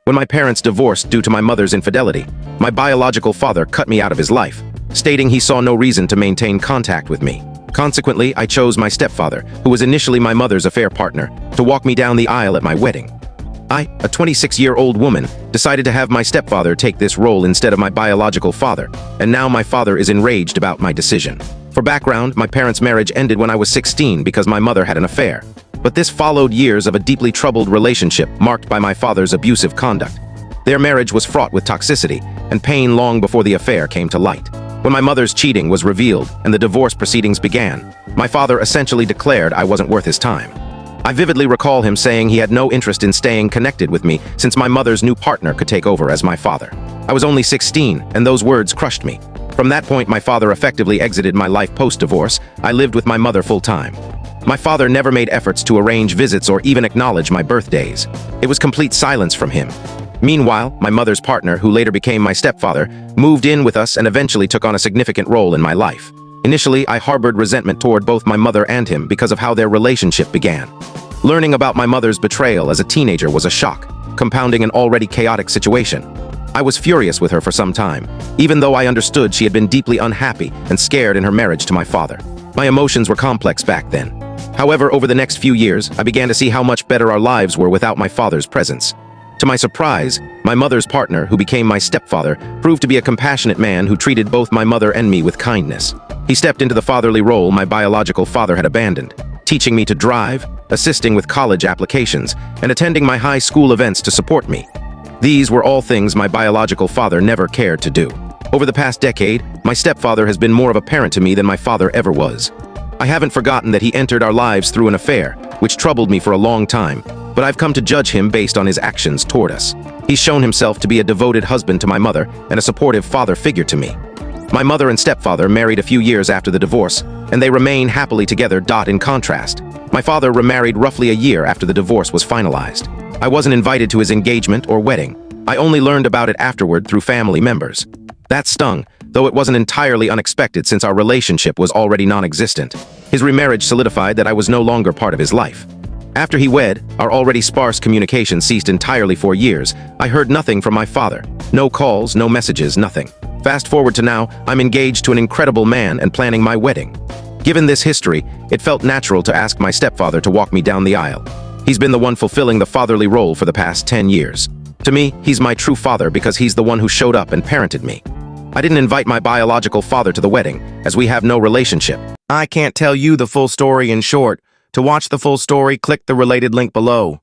When my parents divorced due to my mother's infidelity, my biological father cut me out of his life, stating he saw no reason to maintain contact with me. Consequently, I chose my stepfather, who was initially my mother's affair partner, to walk me down the aisle at my wedding. I, a 26-year-old woman, decided to have my stepfather take this role instead of my biological father, and now my father is enraged about my decision. For background, my parents' marriage ended when I was 16 because my mother had an affair. But this followed years of a deeply troubled relationship marked by my father's abusive conduct. Their marriage was fraught with toxicity and pain long before the affair came to light. When my mother's cheating was revealed and the divorce proceedings began, my father essentially declared I wasn't worth his time. I vividly recall him saying he had no interest in staying connected with me since my mother's new partner could take over as my father. I was only 16, and those words crushed me. From that point, my father effectively exited my life post-divorce. I lived with my mother full-time. My father never made efforts to arrange visits or even acknowledge my birthdays. It was complete silence from him. Meanwhile, my mother's partner, who later became my stepfather, moved in with us and eventually took on a significant role in my life. Initially, I harbored resentment toward both my mother and him because of how their relationship began. Learning about my mother's betrayal as a teenager was a shock, compounding an already chaotic situation. I was furious with her for some time, even though I understood she had been deeply unhappy and scared in her marriage to my father. My emotions were complex back then. However, over the next few years, I began to see how much better our lives were without my father's presence. To my surprise, my mother's partner, who became my stepfather, proved to be a compassionate man who treated both my mother and me with kindness. He stepped into the fatherly role my biological father had abandoned, teaching me to drive, assisting with college applications, and attending my high school events to support me. These were all things my biological father never cared to do. Over the past decade, my stepfather has been more of a parent to me than my father ever was. I haven't forgotten that he entered our lives through an affair, which troubled me for a long time, but I've come to judge him based on his actions toward us. He's shown himself to be a devoted husband to my mother and a supportive father figure to me. My mother and stepfather married a few years after the divorce, and they remain happily together. In contrast, my father remarried roughly a year after the divorce was finalized. I wasn't invited to his engagement or wedding. I only learned about it afterward through family members. That stung, though it wasn't entirely unexpected since our relationship was already non-existent. His remarriage solidified that I was no longer part of his life. After he wed, our already sparse communication ceased entirely for years. I heard nothing from my father. No calls, no messages, nothing. Fast forward to now, I'm engaged to an incredible man and planning my wedding. Given this history, it felt natural to ask my stepfather to walk me down the aisle. He's been the one fulfilling the fatherly role for the past 10 years. To me, he's my true father because he's the one who showed up and parented me. I didn't invite my biological father to the wedding, as we have no relationship. I can't tell you the full story in short. To watch the full story, click the related link below.